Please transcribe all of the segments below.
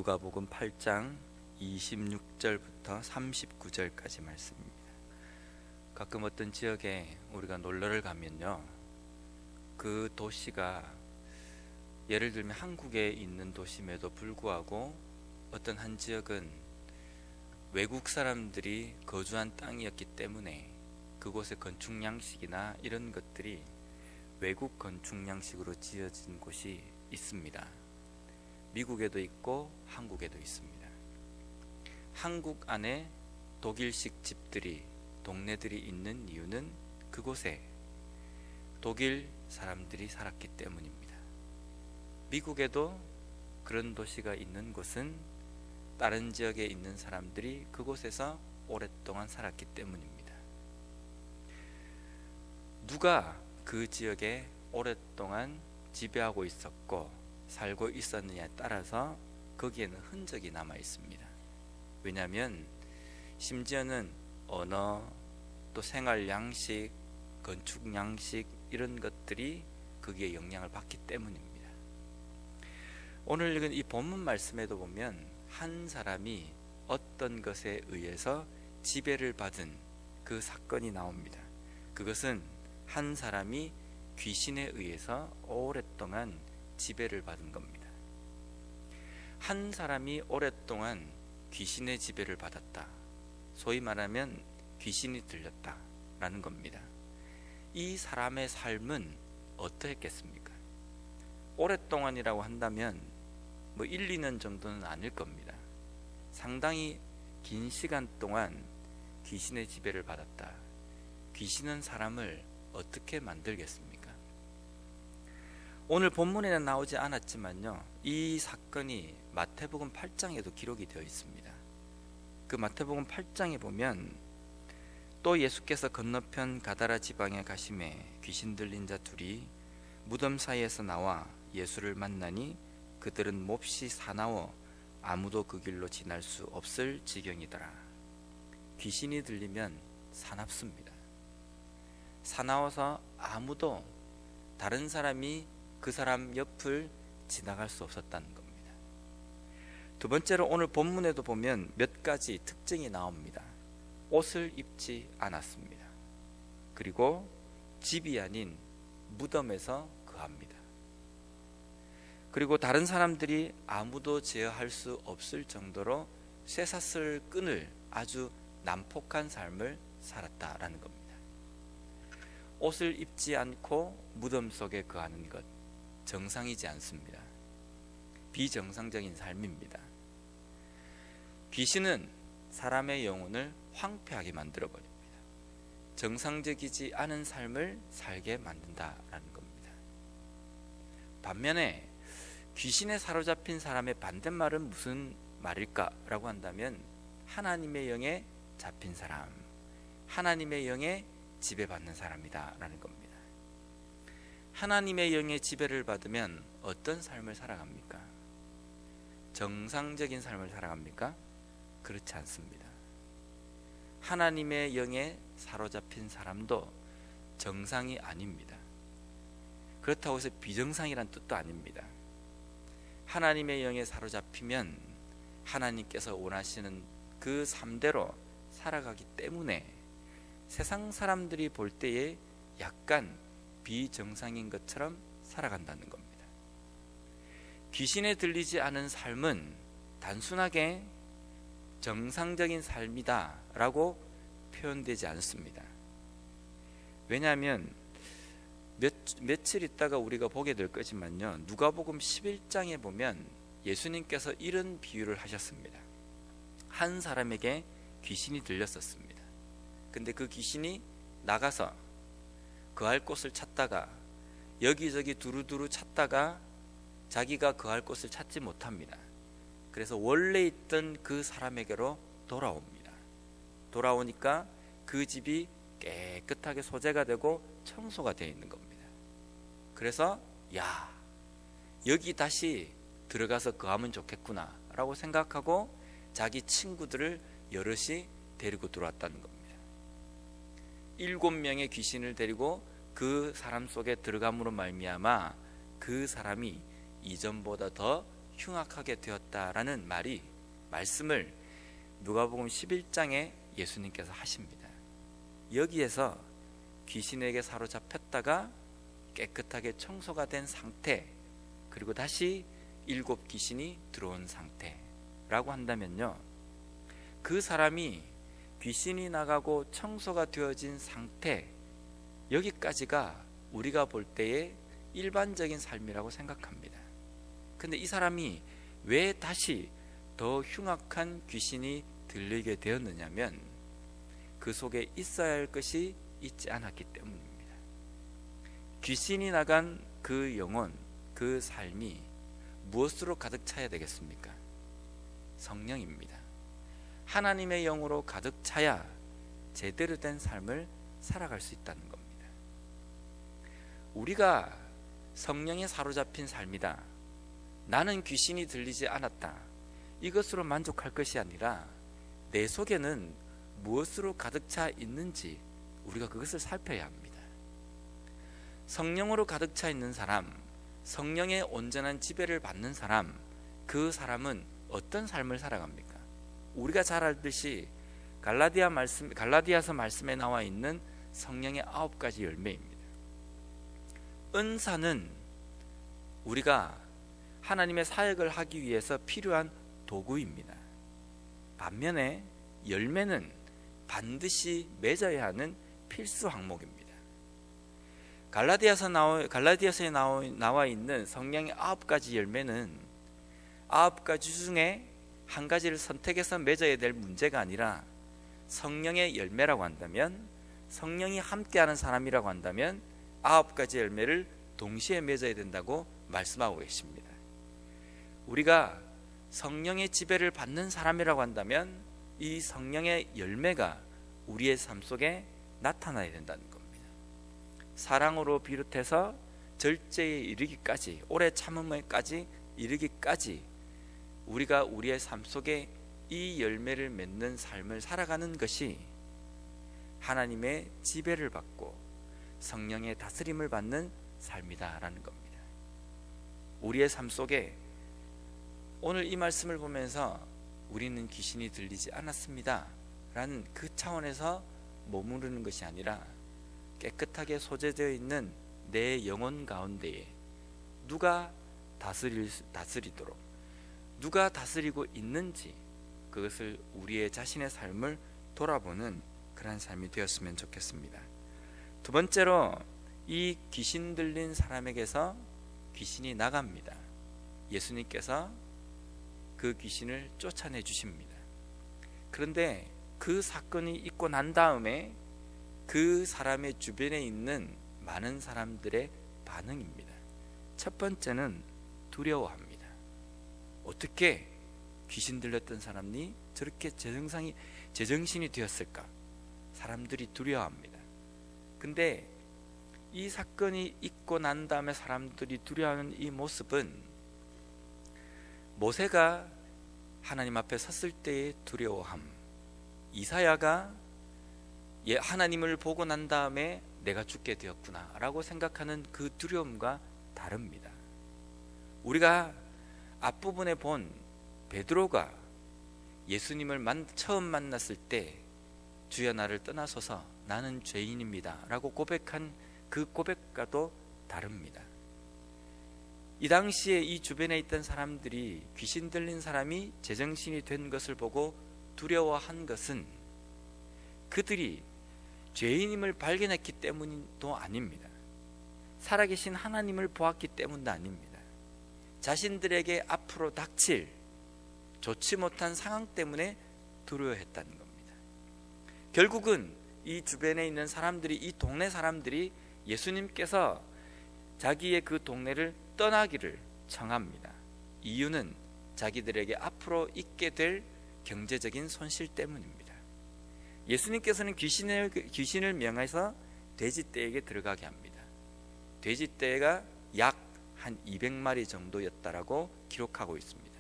누가복음 8장 26절부터 39절까지 말씀입니다. 가끔 어떤 지역에 우리가 놀러를 가면요, 그 도시가 예를 들면 한국에 있는 도심에도 불구하고 어떤 한 지역은 외국 사람들이 거주한 땅이었기 때문에 그곳의 건축 양식이나 이런 것들이 외국 건축 양식으로 지어진 곳이 있습니다. 미국에도 있고 한국에도 있습니다. 한국 안에 독일식 집들이, 동네들이 있는 이유는 그곳에 독일 사람들이 살았기 때문입니다. 미국에도 그런 도시가 있는 곳은 다른 지역에 있는 사람들이 그곳에서 오랫동안 살았기 때문입니다. 누가 그 지역에 오랫동안 지배하고 있었고 살고 있었느냐에 따라서 거기에는 흔적이 남아 있습니다. 왜냐하면 심지어는 언어, 또 생활 양식, 건축 양식 이런 것들이 거기에 영향을 받기 때문입니다. 오늘 읽은 이 본문 말씀에도 보면 한 사람이 어떤 것에 의해서 지배를 받은 그 사건이 나옵니다. 그것은 한 사람이 귀신에 의해서 오랫동안 지배를 받은 겁니다. 한 사람이 오랫동안 귀신의 지배를 받았다. 소위 말하면 귀신이 들렸다 라는 겁니다. 이 사람의 삶은 어떠했겠습니까? 오랫동안이라고 한다면 1, 2년 정도는 아닐 겁니다. 상당히 긴 시간 동안 귀신의 지배를 받았다. 귀신은 사람을 어떻게 만들겠습니까? 오늘 본문에는 나오지 않았지만요, 이 사건이 마태복음 8장에도 기록이 되어 있습니다. 그 마태복음 8장에 보면 또 예수께서 건너편 가다라 지방에 가심에 귀신 들린 자 둘이 무덤 사이에서 나와 예수를 만나니 그들은 몹시 사나워 아무도 그 길로 지날 수 없을 지경이더라. 귀신이 들리면 사납습니다. 사나워서 아무도, 다른 사람이 그 사람 옆을 지나갈 수 없었다는 겁니다. 두 번째로 오늘 본문에도 보면 몇 가지 특징이 나옵니다. 옷을 입지 않았습니다. 그리고 집이 아닌 무덤에서 거합니다. 그리고 다른 사람들이 아무도 제어할 수 없을 정도로 쇠사슬 끈을 아주 난폭한 삶을 살았다라는 겁니다. 옷을 입지 않고 무덤 속에 거하는 것, 정상이지 않습니다. 비정상적인 삶입니다. 귀신은 사람의 영혼을 황폐하게 만들어 버립니다. 정상적이지 않은 삶을 살게 만든다라는 겁니다. 반면에 귀신에 사로잡힌 사람의 반대말은 무슨 말일까라고 한다면 하나님의 영에 잡힌 사람, 하나님의 영에 지배받는 사람이다 라는 겁니다. 하나님의 영의 지배를 받으면 어떤 삶을 살아갑니까? 정상적인 삶을 살아갑니까? 그렇지 않습니다. 하나님의 영에 사로잡힌 사람도 정상이 아닙니다. 그렇다고 해서 비정상이란 뜻도 아닙니다. 하나님의 영에 사로잡히면 하나님께서 원하시는 그 삶대로 살아가기 때문에 세상 사람들이 볼 때에 약간 비정상인 것처럼 살아간다는 겁니다. 귀신에 들리지 않은 삶은 단순하게 정상적인 삶이다 라고 표현되지 않습니다. 왜냐하면 며칠 있다가 우리가 보게 될 거지만요, 누가복음 11장에 보면 예수님께서 이런 비유를 하셨습니다. 한 사람에게 귀신이 들렸었습니다. 근데 그 귀신이 나가서 거할 곳을 찾다가 여기저기 두루두루 찾다가 자기가 거할 곳을 찾지 못합니다. 그래서 원래 있던 그 사람에게로 돌아옵니다. 돌아오니까 그 집이 깨끗하게 소재가 되고 청소가 되어 있는 겁니다. 그래서 여기 다시 들어가서 거하면 좋겠구나 라고 생각하고 자기 친구들을 여럿이 데리고 들어왔다는 겁니다. 7명의 귀신을 데리고 그 사람 속에 들어감으로 말미암아 그 사람이 이전보다 더 흉악하게 되었다라는 말씀을 누가복음 11장에 예수님께서 하십니다. 여기에서 귀신에게 사로잡혔다가 깨끗하게 청소가 된 상태, 그리고 다시 7 귀신이 들어온 상태라고 한다면요, 그 사람이 귀신이 나가고 청소가 되어진 상태, 여기까지가 우리가 볼 때의 일반적인 삶이라고 생각합니다. 근데 이 사람이 왜 다시 더 흉악한 귀신이 들리게 되었느냐면 그 속에 있어야 할 것이 있지 않았기 때문입니다. 귀신이 나간 그 영혼, 그 삶이 무엇으로 가득 차야 되겠습니까? 성령입니다. 하나님의 영으로 가득 차야 제대로 된 삶을 살아갈 수 있다는 겁니다. 우리가 성령에 사로잡힌 삶이다, 나는 귀신이 들리지 않았다, 이것으로 만족할 것이 아니라 내 속에는 무엇으로 가득 차 있는지 우리가 그것을 살펴야 합니다. 성령으로 가득 차 있는 사람, 성령의 온전한 지배를 받는 사람, 그 사람은 어떤 삶을 살아갑니까? 우리가 잘 알듯이 갈라디아서 말씀에 나와 있는 성령의 9가지 열매입니다. 은사는 우리가 하나님의 사역을 하기 위해서 필요한 도구입니다. 반면에 열매는 반드시 맺어야 하는 필수 항목입니다. 갈라디아서에 나와 있는 성령의 9가지 열매는 9가지 중에 한 가지를 선택해서 맺어야 될 문제가 아니라, 성령의 열매라고 한다면, 성령이 함께하는 사람이라고 한다면 9가지 열매를 동시에 맺어야 된다고 말씀하고 계십니다. 우리가 성령의 지배를 받는 사람이라고 한다면 이 성령의 열매가 우리의 삶 속에 나타나야 된다는 겁니다. 사랑으로 비롯해서 절제에 이르기까지, 오래 참음에까지 이르기까지 우리가 우리의 삶 속에 이 열매를 맺는 삶을 살아가는 것이 하나님의 지배를 받고 성령의 다스림을 받는 삶이다라는 겁니다. 우리의 삶 속에 오늘 이 말씀을 보면서 우리는 귀신이 들리지 않았습니다 라는 그 차원에서 머무르는 것이 아니라, 깨끗하게 소재되어 있는 내 영혼 가운데에 누가 다스리도록, 누가 다스리고 있는지, 그것을 우리의 자신의 삶을 돌아보는 그런 삶이 되었으면 좋겠습니다. 두 번째로, 이 귀신 들린 사람에게서 귀신이 나갑니다. 예수님께서 그 귀신을 쫓아내 주십니다. 그런데 그 사건이 있고 난 다음에 그 사람의 주변에 있는 많은 사람들의 반응입니다. 첫 번째는 두려워합니다. 어떻게 귀신 들렸던 사람이 저렇게 제정신이 되었을까? 사람들이 두려워합니다. 근데 이 사건이 있고 난 다음에 사람들이 두려워하는 이 모습은 모세가 하나님 앞에 섰을 때의 두려워함, 이사야가 하나님을 보고 난 다음에 내가 죽게 되었구나 라고 생각하는 그 두려움과 다릅니다. 우리가 앞부분에 본 베드로가 예수님을 처음 만났을 때 주여 나를 떠나소서 나는 죄인입니다 라고 고백한 그 고백과도 다릅니다. 이 당시에 이 주변에 있던 사람들이 귀신 들린 사람이 제정신이 된 것을 보고 두려워한 것은 그들이 죄인임을 발견했기 때문도 아닙니다. 살아계신 하나님을 보았기 때문도 아닙니다. 자신들에게 앞으로 닥칠 좋지 못한 상황 때문에 두려워했다는 겁니다. 결국은 이 주변에 있는 사람들이, 이 동네 사람들이 예수님께서 자기의 그 동네를 떠나기를 청합니다. 이유는 자기들에게 앞으로 있게 될 경제적인 손실 때문입니다. 예수님께서는 귀신을 명해서 돼지떼에게 들어가게 합니다. 돼지떼가 약 한 200마리 정도였다라고 기록하고 있습니다.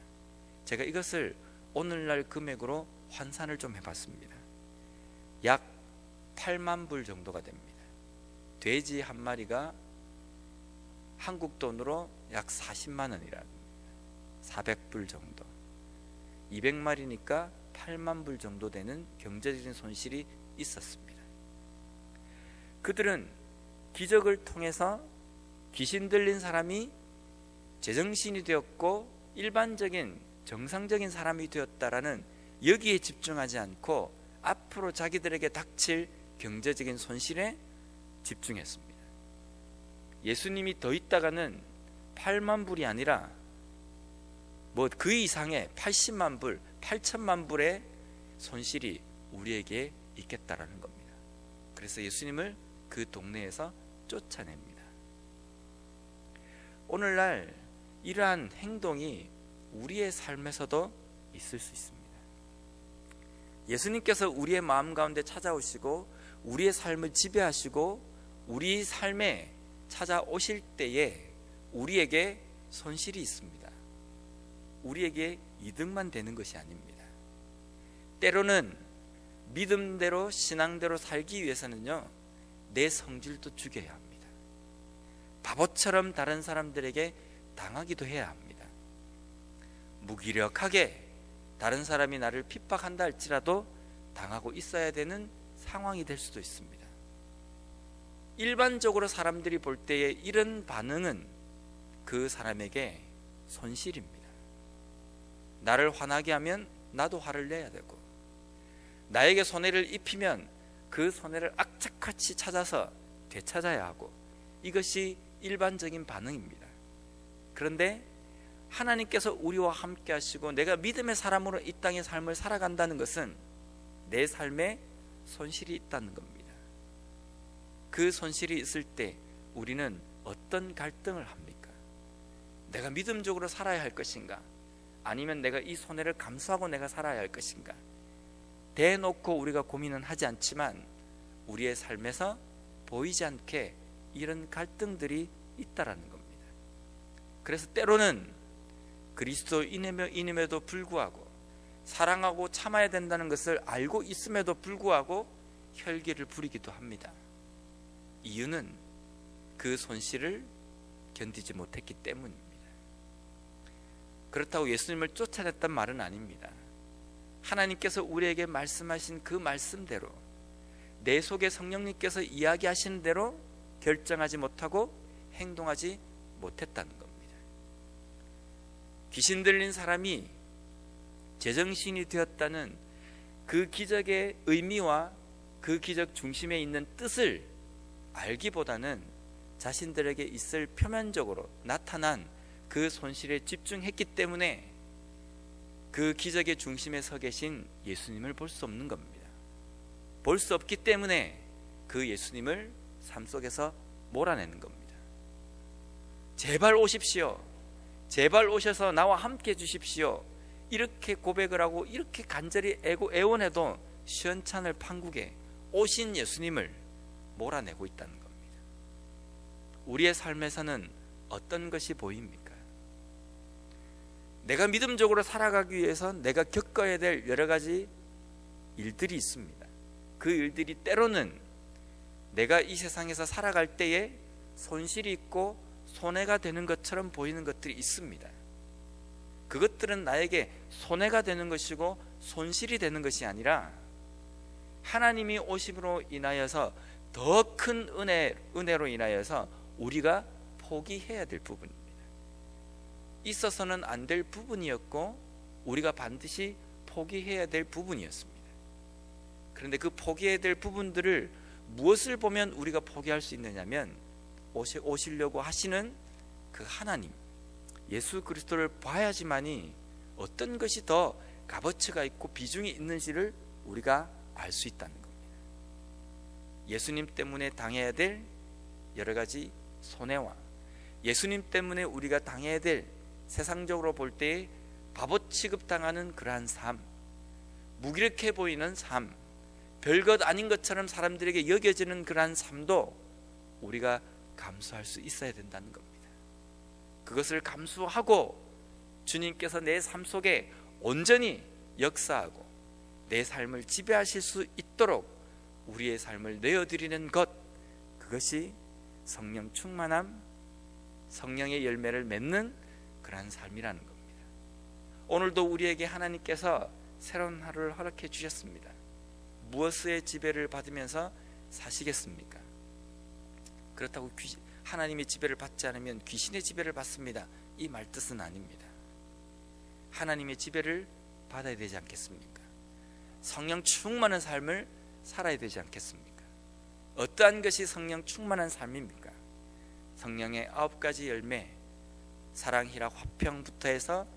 제가 이것을 오늘날 금액으로 환산을 좀 해봤습니다. 약 8만 불 정도가 됩니다. 돼지 한 마리가 한국 돈으로 약 40만 원이랍니다. 400불 정도, 200마리니까 8만 불 정도 되는 경제적인 손실이 있었습니다. 그들은 기적을 통해서 귀신 들린 사람이 제정신이 되었고 일반적인 정상적인 사람이 되었다라는 여기에 집중하지 않고 앞으로 자기들에게 닥칠 경제적인 손실에 집중했습니다. 예수님이 더 있다가는 8만 불이 아니라 그 이상의 80만 불, 8천만 불의 손실이 우리에게 있겠다라는 겁니다. 그래서 예수님을 그 동네에서 쫓아냅니다. 오늘날 이러한 행동이 우리의 삶에서도 있을 수 있습니다. 예수님께서 우리의 마음 가운데 찾아오시고 우리의 삶을 지배하시고 우리 삶에 찾아오실 때에 우리에게 손실이 있습니다. 우리에게 이득만 되는 것이 아닙니다. 때로는 믿음대로 신앙대로 살기 위해서는요, 내 성질도 죽여야 합니다. 바보처럼 다른 사람들에게 당하기도 해야 합니다. 무기력하게 다른 사람이 나를 핍박한다 할지라도 당하고 있어야 되는 상황이 될 수도 있습니다. 일반적으로 사람들이 볼 때에 이런 반응은 그 사람에게 손실입니다. 나를 화나게 하면 나도 화를 내야 되고, 나에게 손해를 입히면 그 손해를 악착같이 찾아서 되찾아야 하고, 이것이 일반적인 반응입니다. 그런데 하나님께서 우리와 함께 하시고 내가 믿음의 사람으로 이 땅의 삶을 살아간다는 것은 내 삶에 손실이 있다는 겁니다. 그 손실이 있을 때 우리는 어떤 갈등을 합니까? 내가 믿음적으로 살아야 할 것인가? 아니면 내가 이 손해를 감수하고 내가 살아야 할 것인가? 대놓고 우리가 고민은 하지 않지만 우리의 삶에서 보이지 않게 이런 갈등들이 있다라는 겁니다. 그래서 때로는 그리스도인임에도 불구하고 사랑하고 참아야 된다는 것을 알고 있음에도 불구하고 혈기를 부리기도 합니다. 이유는 그 손실을 견디지 못했기 때문입니다. 그렇다고 예수님을 쫓아냈단 말은 아닙니다. 하나님께서 우리에게 말씀하신 그 말씀대로 내 속에 성령님께서 이야기하시는 대로 결정하지 못하고 행동하지 못했다는 겁니다. 귀신 들린 사람이 제정신이 되었다는 그 기적의 의미와 그 기적 중심에 있는 뜻을 알기보다는 자신들에게 있을 표면적으로 나타난 그 손실에 집중했기 때문에 그 기적의 중심에 서 계신 예수님을 볼 수 없는 겁니다. 볼 수 없기 때문에 그 예수님을 삶 속에서 몰아내는 겁니다. 제발 오십시오. 제발 오셔서 나와 함께 해주십시오. 이렇게 고백을 하고 이렇게 간절히 애원해도 시원찮을 판국에 오신 예수님을 몰아내고 있다는 겁니다. 우리의 삶에서는 어떤 것이 보입니까? 내가 믿음적으로 살아가기 위해서 내가 겪어야 될 여러 가지 일들이 있습니다. 그 일들이 때로는 내가 이 세상에서 살아갈 때에 손실이 있고 손해가 되는 것처럼 보이는 것들이 있습니다. 그것들은 나에게 손해가 되는 것이고 손실이 되는 것이 아니라 하나님이 오심으로 인하여서 더 큰 은혜로 인하여서 우리가 포기해야 될 부분입니다. 있어서는 안 될 부분이었고 우리가 반드시 포기해야 될 부분이었습니다. 그런데 그 포기해야 될 부분들을 무엇을 보면 우리가 포기할 수 있느냐면 오시려고 하시는 그 하나님, 예수 그리스도를 봐야지만이 어떤 것이 더 값어치가 있고 비중이 있는지를 우리가 알 수 있다는 겁니다. 예수님 때문에 당해야 될 여러 가지 손해와 예수님 때문에 우리가 당해야 될 세상적으로 볼 때에 바보 취급당하는 그러한 삶, 무기력해 보이는 삶, 별것 아닌 것처럼 사람들에게 여겨지는 그러한 삶도 우리가 감수할 수 있어야 된다는 겁니다. 그것을 감수하고 주님께서 내 삶 속에 온전히 역사하고 내 삶을 지배하실 수 있도록 우리의 삶을 내어드리는 것, 그것이 성령 충만함, 성령의 열매를 맺는 그러한 삶이라는 겁니다. 오늘도 우리에게 하나님께서 새로운 하루를 허락해 주셨습니다. 무엇의 지배를 받으면서 사시겠습니까? 그렇다고 하나님의 지배를 받지 않으면 귀신의 지배를 받습니다, 이 말뜻은 아닙니다. 하나님의 지배를 받아야 되지 않겠습니까? 성령 충만한 삶을 살아야 되지 않겠습니까? 어떠한 것이 성령 충만한 삶입니까? 성령의 9가지 열매, 사랑, 희락, 화평부터 해서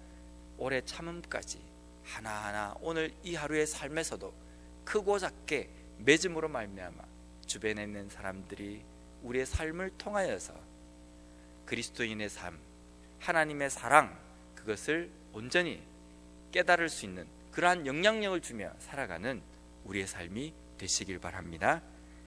오래 참음까지 하나하나 오늘 이 하루의 삶에서도 크고 작게 맺음으로 말미암아 주변에 있는 사람들이 우리의 삶을 통하여서 그리스도인의 삶, 하나님의 사랑, 그것을 온전히 깨달을 수 있는 그러한 영향력을 주며 살아가는 우리의 삶이 되시길 바랍니다.